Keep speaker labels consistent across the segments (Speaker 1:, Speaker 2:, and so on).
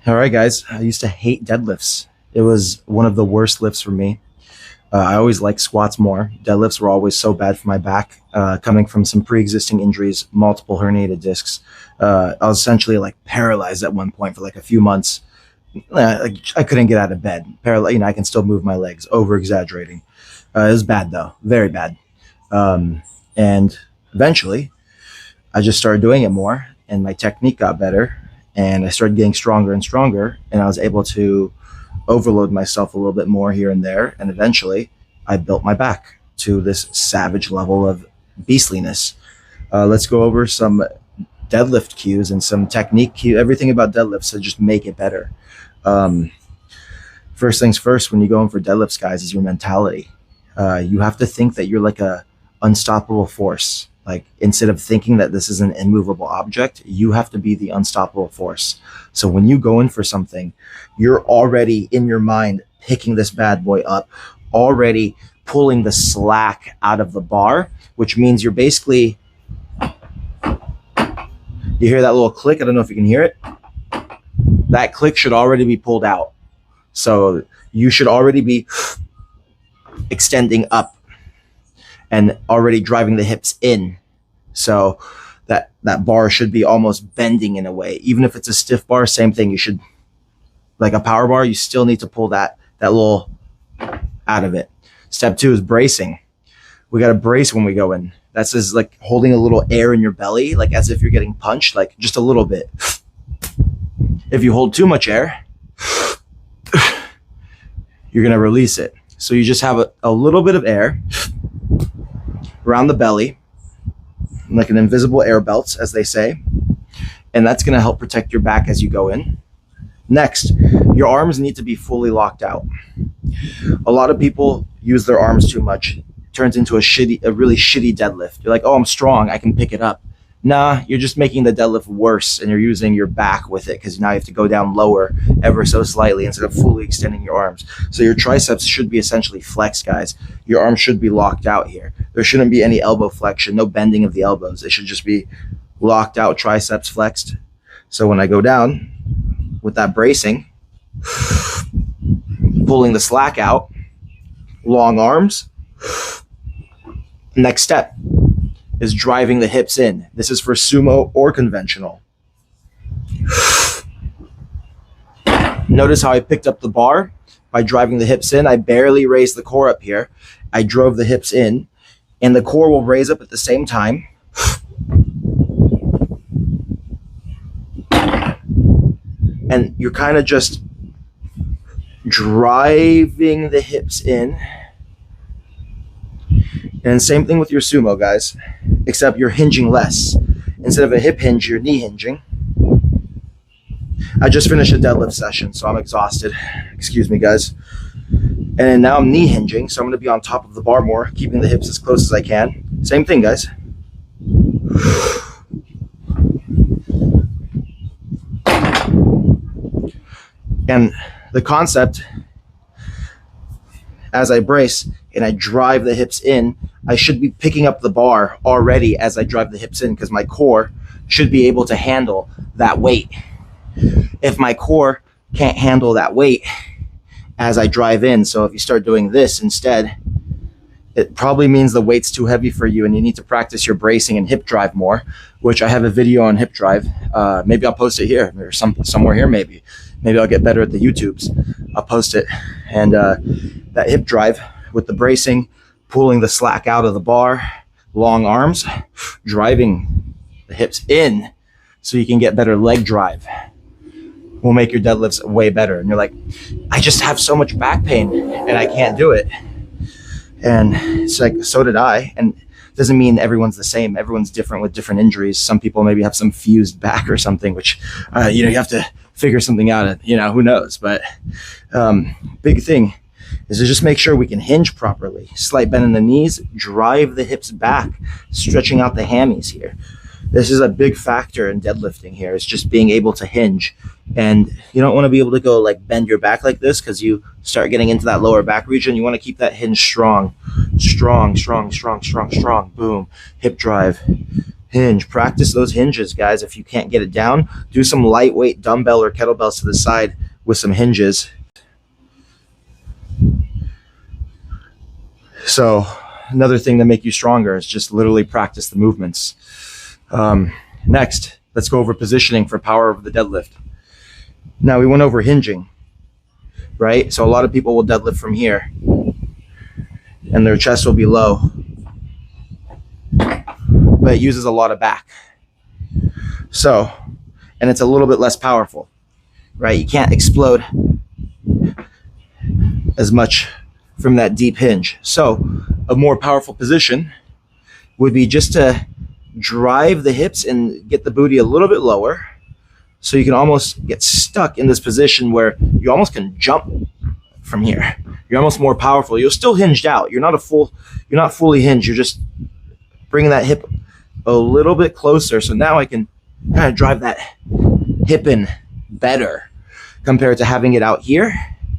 Speaker 1: All right, guys. I used to hate deadlifts. It was one of the worst lifts for me. I always liked squats more. Deadlifts were always so bad for my back, coming from some pre-existing injuries, multiple herniated discs. I was essentially like paralyzed at one point for like a few months. Like, I couldn't get out of bed. I can still move my legs. Over exaggerating. It was bad though, very bad. And eventually, I just started doing it more, and my technique got better, and I started getting stronger and stronger, and I was able to overload myself a little bit more here and there, and eventually I built my back to this savage level of beastliness. Let's go over some deadlift cues and some technique cue, everything about deadlifts to just make it better. First things first, when you go in for deadlifts, guys, is your mentality. You have to think that you're like a unstoppable force. Like, instead of thinking that this is an immovable object, you have to be the unstoppable force. So when you go in for something, you're already in your mind picking this bad boy up, already pulling the slack out of the bar, which means you're basically, you hear that little click? I don't know if you can hear it. That click should already be pulled out. So you should already be extending up and already driving the hips in. So that bar should be almost bending in a way. Even if it's a stiff bar, same thing. You should, like a power bar, you still need to pull that little out of it. Step 2 is bracing. We got to brace when we go in. That's just like holding a little air in your belly, like as if you're getting punched, like just a little bit. If you hold too much air, you're going to release it. So you just have a little bit of air around the belly, like an invisible air belt, as they say. And that's going to help protect your back as you go in. Next, your arms need to be fully locked out. A lot of people use their arms too much. It turns into a really shitty deadlift. You're like, oh, I'm strong, I can pick it up. Nah, you're just making the deadlift worse, and you're using your back with it, because now you have to go down lower ever so slightly instead of fully extending your arms. So your triceps should be essentially flexed, guys. Your arms should be locked out here. There shouldn't be any elbow flexion, no bending of the elbows. They should just be locked out, triceps flexed. So when I go down with that bracing, pulling the slack out, long arms. Next step is driving the hips in. This is for sumo or conventional. Notice how I picked up the bar by driving the hips in. I barely raised the core up here. I drove the hips in, and the core will raise up at the same time. And you're kind of just driving the hips in. And same thing with your sumo, guys, except you're hinging less. Instead of a hip hinge, you're knee hinging. I just finished a deadlift session, so I'm exhausted. Excuse me, guys. And now I'm knee hinging, so I'm going to be on top of the bar more, keeping the hips as close as I can. Same thing, guys. And the concept, as I brace and I drive the hips in, I should be picking up the bar already as I drive the hips in, because my core should be able to handle that weight. If my core can't handle that weight as I drive in, so if you start doing this instead, it probably means the weight's too heavy for you and you need to practice your bracing and hip drive more, which I have a video on hip drive. Maybe I'll post it here or somewhere here maybe. Maybe I'll get better at the YouTubes. I'll post it. And that hip drive with the bracing, pulling the slack out of the bar, long arms, driving the hips in so you can get better leg drive, will make your deadlifts way better. And you're like, I just have so much back pain and I can't do it. And it's like, so did I. And it doesn't mean everyone's the same. Everyone's different with different injuries. Some people maybe have some fused back or something, which, you have to figure something out. Who knows? But big thing is to just make sure we can hinge properly. Slight bend in the knees, drive the hips back, stretching out the hammies here. This is a big factor in deadlifting here. It's just being able to hinge. And you don't want to be able to go like bend your back like this, because you start getting into that lower back region. You want to keep that hinge strong. Strong, strong, strong, strong, strong. Boom. Hip drive. Hinge. Practice those hinges, guys. If you can't get it down, do some lightweight dumbbell or kettlebells to the side with some hinges. So another thing to make you stronger is just literally practice the movements. Next, let's go over positioning for power of the deadlift. Now we went over hinging, right? So a lot of people will deadlift from here and their chest will be low, but it uses a lot of back. So, and it's a little bit less powerful, right? You can't explode as much from that deep hinge. So a more powerful position would be just to drive the hips and get the booty a little bit lower, so you can almost get stuck in this position where you almost can jump from here. You're almost more powerful. You're still hinged out. You're not fully hinged. You're just bringing that hip a little bit closer. So now I can kind of drive that hip in better compared to having it out here.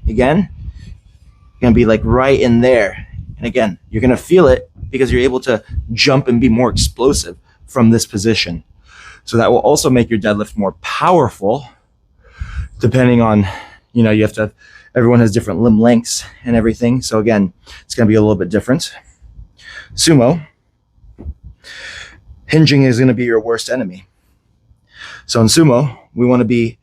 Speaker 1: Again, you're gonna be like right in there. And again, you're gonna feel it because you're able to jump and be more explosive from this position. So that will also make your deadlift more powerful, depending on, you have to, everyone has different limb lengths and everything. So again, it's going to be a little bit different. Sumo, hinging is going to be your worst enemy. So in sumo, we want to be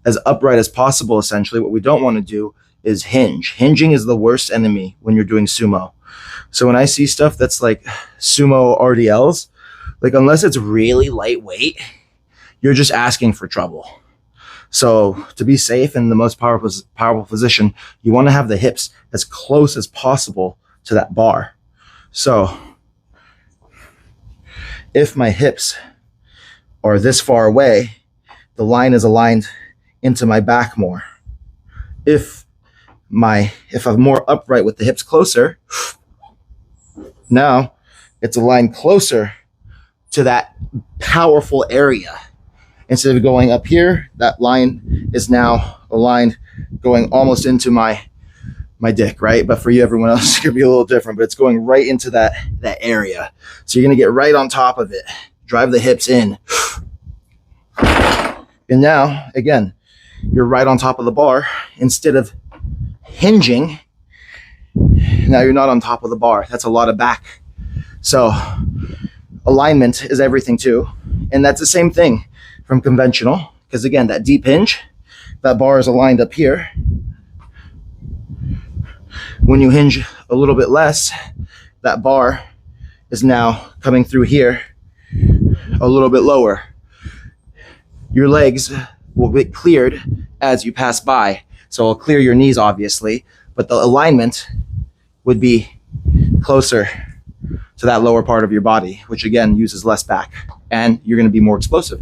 Speaker 1: as upright as possible, essentially. What we don't want to do is hinge. Hinging is the worst enemy when you're doing sumo. So when I see stuff that's like sumo RDLs, like unless it's really lightweight, you're just asking for trouble. So to be safe in the most powerful position, you want to have the hips as close as possible to that bar. So if my hips are this far away, the line is aligned into my back more. If I'm more upright with the hips closer, now it's aligned closer to that powerful area. Instead of going up here, that line is now aligned going almost into my dick, right? But for you, everyone else, it's gonna be a little different, but it's going right into that area. So you're gonna get right on top of it, drive the hips in. And now, again, you're right on top of the bar. Instead of hinging, now you're not on top of the bar. That's a lot of back. So alignment is everything too. And that's the same thing from conventional, because again, that deep hinge, that bar is aligned up here. When you hinge a little bit less, that bar is now coming through here a little bit lower. Your legs will get cleared as you pass by. So it'll clear your knees, obviously, but the alignment would be closer to that lower part of your body, which again uses less back, and you're going to be more explosive.